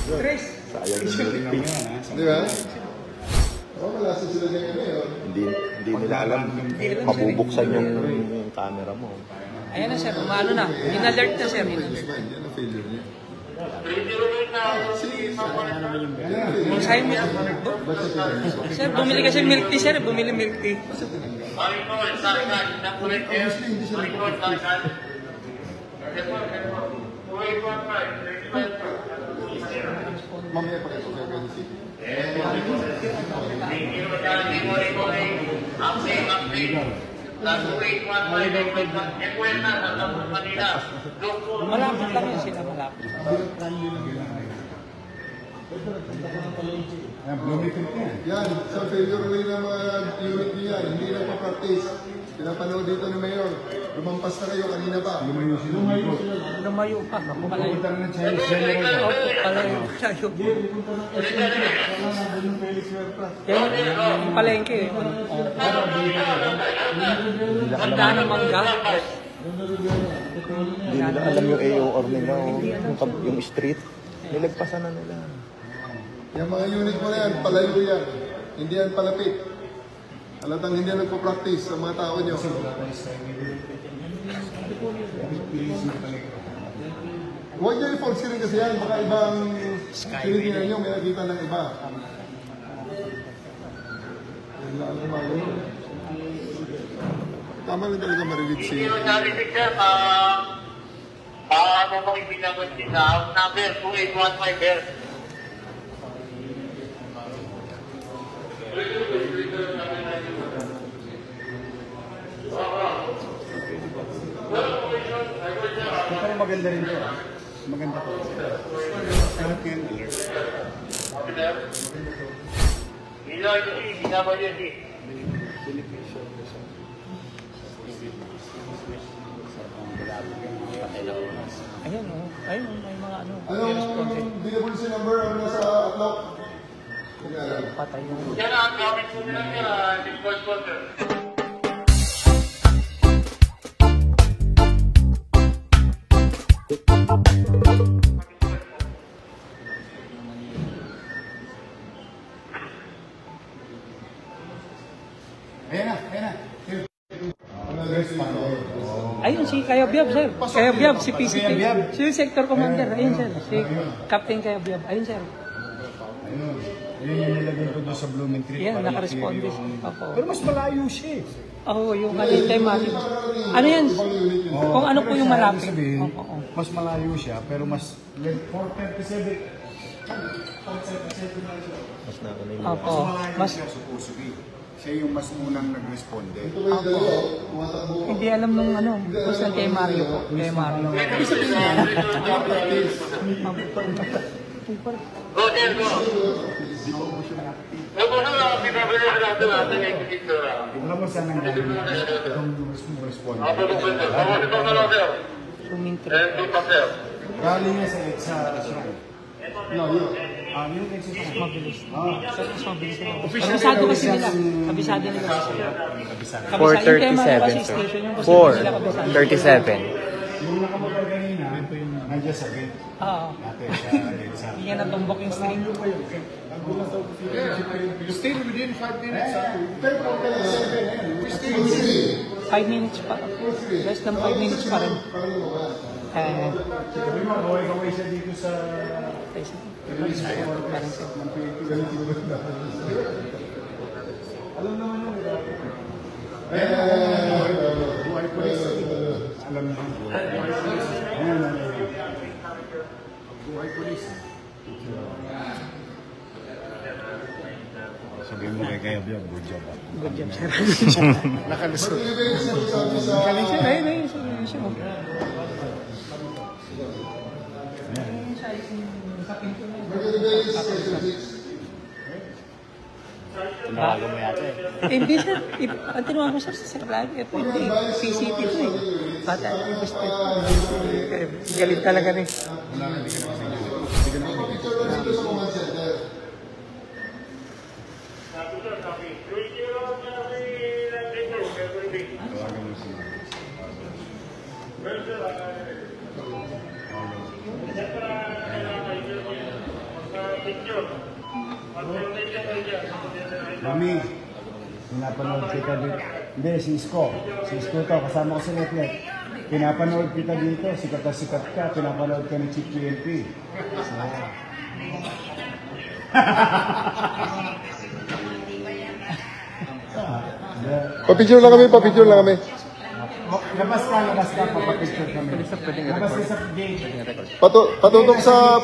Tres. Sayang yung milk tea. Di ba? Malasa sila ngayon. Hindi nila alam. Mabubuksan yung camera mo. Ayan na sir, umano na. In-alert na sir. Hindi na failure niya. Sayang mo. Sir, bumili kasi milk tea sir. Bumili milk tea. Mamaya pa kayo sa Quezon City. Malapit lang yun sila, malapit. Yan, sa failure rin ng mga unit niya, hindi na pa-practice. Pinapanood dito ni Mayor. Lumampas na kayo kanina pa. Lumayo pa. Palayo. Palayo. Palayo. Yung palengke. Handa ng mangga. Hindi nila alam yung AOR nila. Yung street. Nilagpasan na nila. Yung mga unit mo na yan, palayo yan. Hindi yan palapit. Halatang hindi nagpo-practice sa mga tao nyo. Huwag nyo i-full screen kasi yan. Baka ibang screen nyo, may nakita ng iba. Tama rin talaga marilig si... Ano mo ibinagot sila? Number 2815 Pero maganda rin ito. Maganda po. Sarap yan. Ayun o. Ayun, may mga ano. Anong binabulisin number ang nasa outlook? Patay yung... Yan ang gamit mo nila nila, Discord Sponsor. Ayan na, ayan na. Ayun, si Kayabyab, sir. Kayabyab, si PCP. Si Sector Commander. Ayun, sir. Si Captain Kayabyab. Ayun, sir. Ayun. Ayun yung nilagay ko doon sa Blooming Creek. Yan, nakaresponde. Opo. Pero mas malayo siya eh. Oo, yung kalintay matik. Ano yan? Kung ano po yung malapit. Sabihin, Oo. mas malayo siya, pero mas 437. Mas nakano yung Opo. Mas malayo Mas, siya supposedly. Siya yung mas unang nag-responde. hindi alam nung ano. Basta kay Mario po. Kay Mario. Ibig sabihin niya, practice. Go, there, go. Alam mo saan ang galing itong responde? Sumintro. Galing niya sa shrine. Yung exercise. Mabilis. Sa mas mabilis nila. Kabisado kasi nila. Kabisado nila kasi. 4:37, sir. 4:37. Yung nakamotor kanina, nandiyan sa gate. Oo. Dati siya gate sa... Hindi niya natumbok yung string. Still within 5 minutes. Pero kung kailan 7, 5 minutes pa. Less than 5 minutes pa rin. Sabi mo, gaway siya dito sa... Alam naman yun. Buhay police. Alam naman. Buhay police. Sabihin mo kay Kayabyab, good job. Good job, sir. Nakalusot. Galing siya. Ayun siya. Tinawagan mo yata eh. Hindi sir. Ang tinawag mo sir sa live. Ito hindi. PCP ito eh. Bata. Gusto. Galit talaga rin. Mami, pinapanood kita dito. Hindi, si Isko. Si Isko to, kasama ko sa Netflix. Pinapanood kita dito, sikat na sikat ka. Pinapanood ka ni Chief PNP. Pa-picture lang kami. Labas ka, papapicture kami. Labas ka sa gate. Patutok sa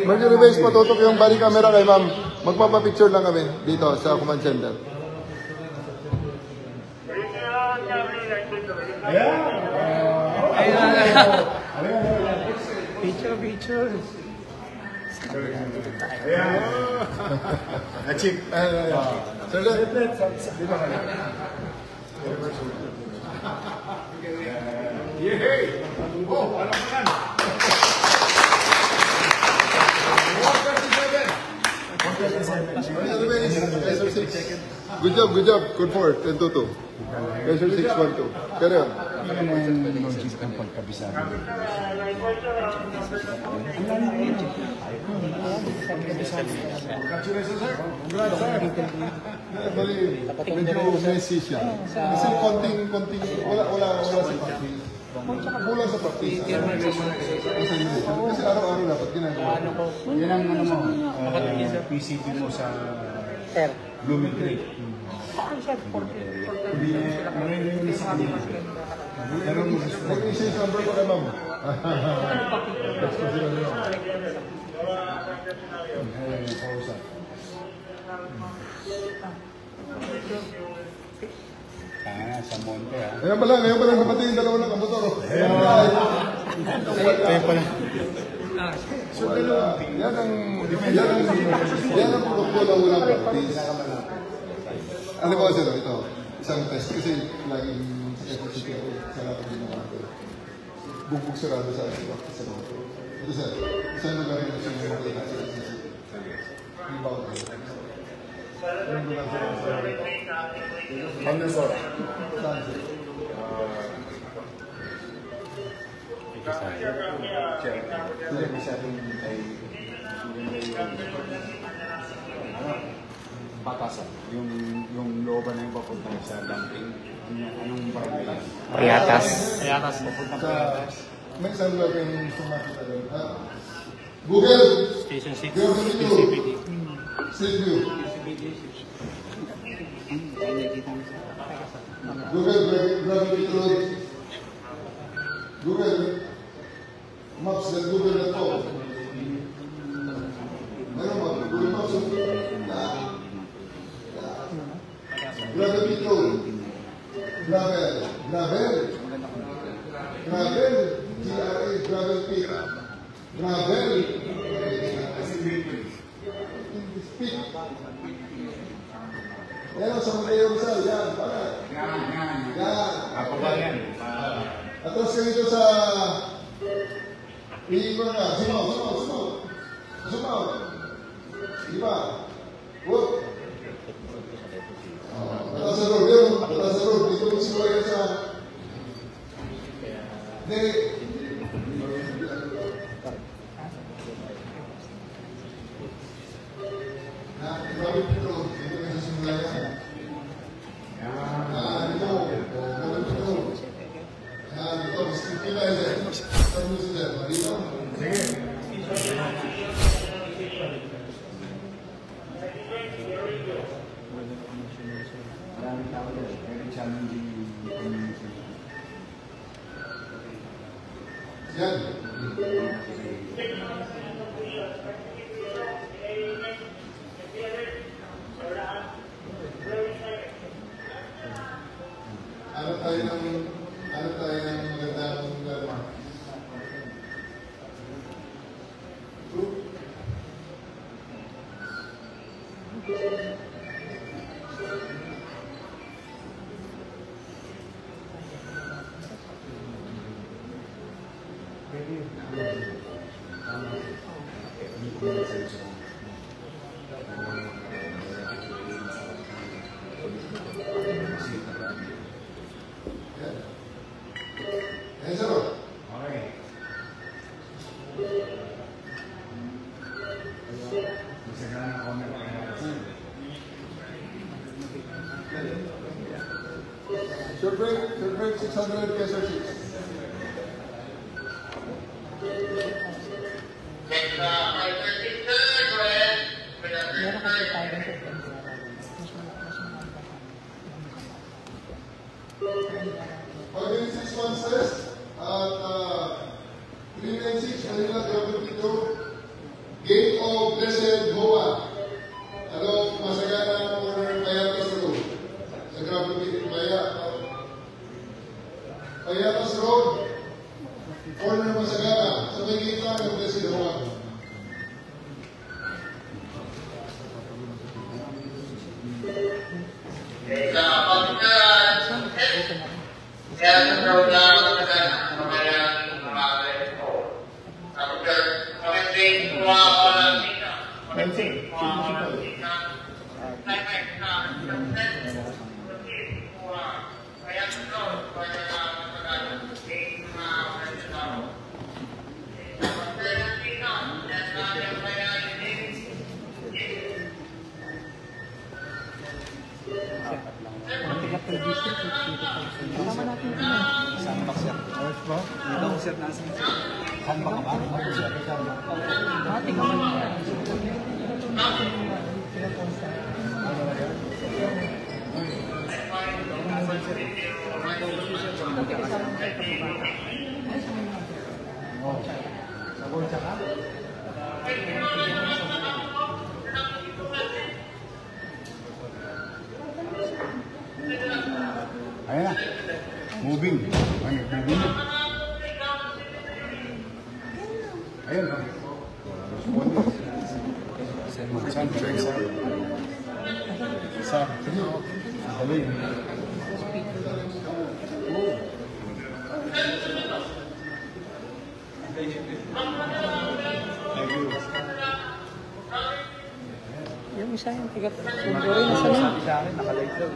Mercury Base, patutok yung body camera kay ma'am. Magpapapicture lang kami dito sa command center. Picture. Chief, sir, dito ka na. Good job. Good for 10-2. Measure 6-1-2. Carry on. Ano mo yung logic ng pagkabisado? Congratulations, sir. Congrats, sir. Bali, medyo messy siya. Kasi konting, wala sa practice. Kulang sa practice. Kasi araw-araw dapat ginagawa. Yan ang ano mo, PCP mo sa Blooming Creek. Hindi niya, maririnig na sa kanila. Mag-i-change number pa kay ma'am. That's kasi ano yun. Sa Monte ha. Ngayon pa lang napati yung dalawa ng kamotor. Ngayon pa lang. So, yan ang produkto na unang practice. Ano ba sir, ito, isang test kasi laging sa FCC ako sa lahat ng ginawa ko. Bugbog sarado sa practice sa mga. Ito sir, isang lugar rin siya yung makita sa FCC. Yung bawat ko. Anong lugar sa ano sir? Saan sir? Hindi masyadong ay Batasan. Yung looban na yung papunta sa dumping. Anong barangay yan? Payatas. May isang lugar kayong sumakita doon. Google! Station 6. CPD. Street view. Google Gravity Road. Google Maps dan Google.com. Meron ba? Google Maps. Gravity Road. Gravel. GRA. Gravel pit. Gravel. Pit. Yan sa Mateo Rizal. Yan. Yan. Atras ka dito sa iikon nga. Sumaw. Diba? Good. Atas sa road. Dito magsimula yan sa Ano tayo ng magandang laro? Short break 600 Kaiser 6. Next, 5:30, sir. Go ahead. Meron kasi tayo sa Pagdating 6 months test at 396 Manila Gravity 2, Gate of Blessed Hoa. Along Masagana or Payatas Road. Sa Gravity Payatas Road. Corner Masagana. Sa may gate lang ng Blessed Hoa. Kaya sa program na kamayan umaga ito. After commenting kuha ko lang dito. Commenting kuha ko lang dito. Time na kaya sa road, kaya na matagal. Date na kaya sa road. After dito, then yung kaya Kasama natin ito. Saan ba siya? Dito ko siya nasa. Saan ba ka ba? Ako siya. Tingnan mo na. Sa bolsa ka? Ayan na. Moving. Ayan, moving na. Ayan na. Saan? Saan? Dali. Yung isa yung tigat. Siguro yung nasa lang. Sa akin, nakalive daw.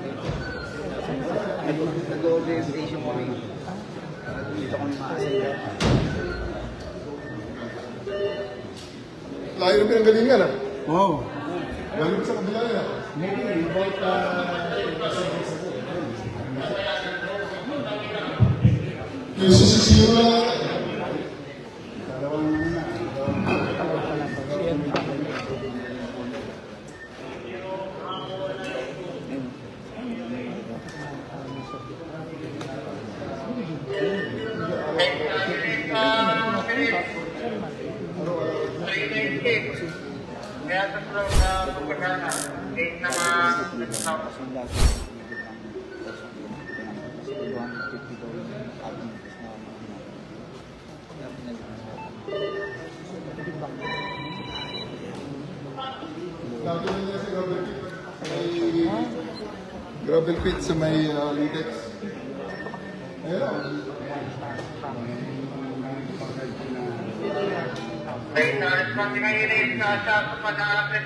Nag-orientation kami. Dito kami maasin. Layo ng pinanggalingan ah. Wow. Galing sa kabila nila. Maybe about 10% Yung sisisiyo na Dalawang na. Kaya sa program na pagkakana, date na nagkakapos. Lagi na niya sa gravel pit sa may Litex. Ayun o. Date na response nga yun sa pag-aaral ko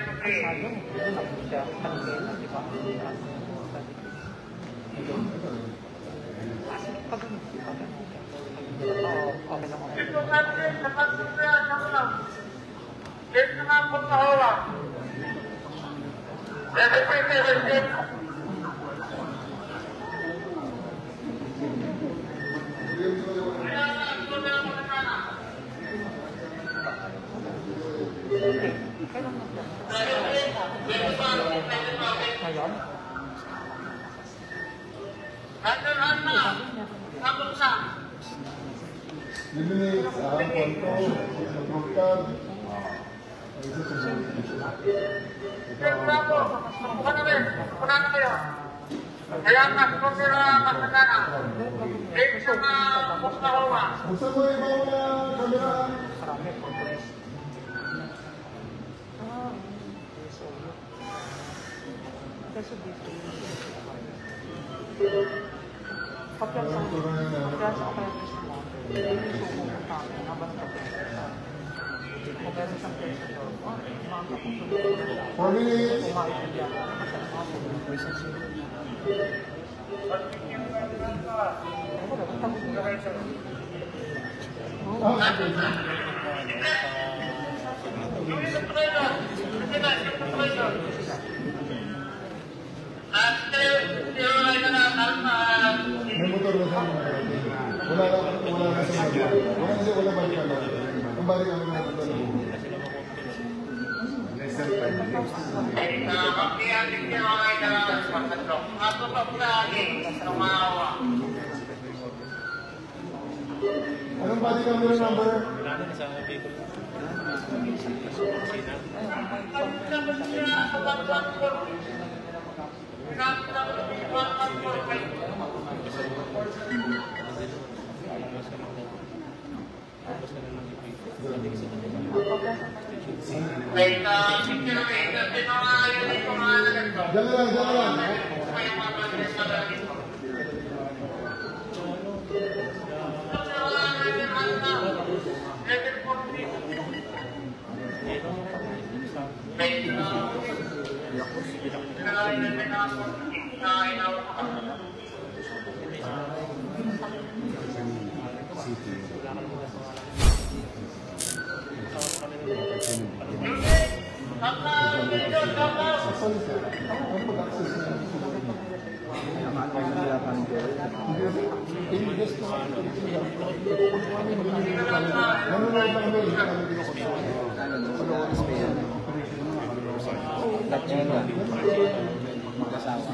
Eliminate sa konto, sa group card. Buksan mo yung ibang kamera. For minutes. Kumbari kami ng ito na buhay. Less than 5 minutes. Anong body camera number? Jangan lang. Magkasawa.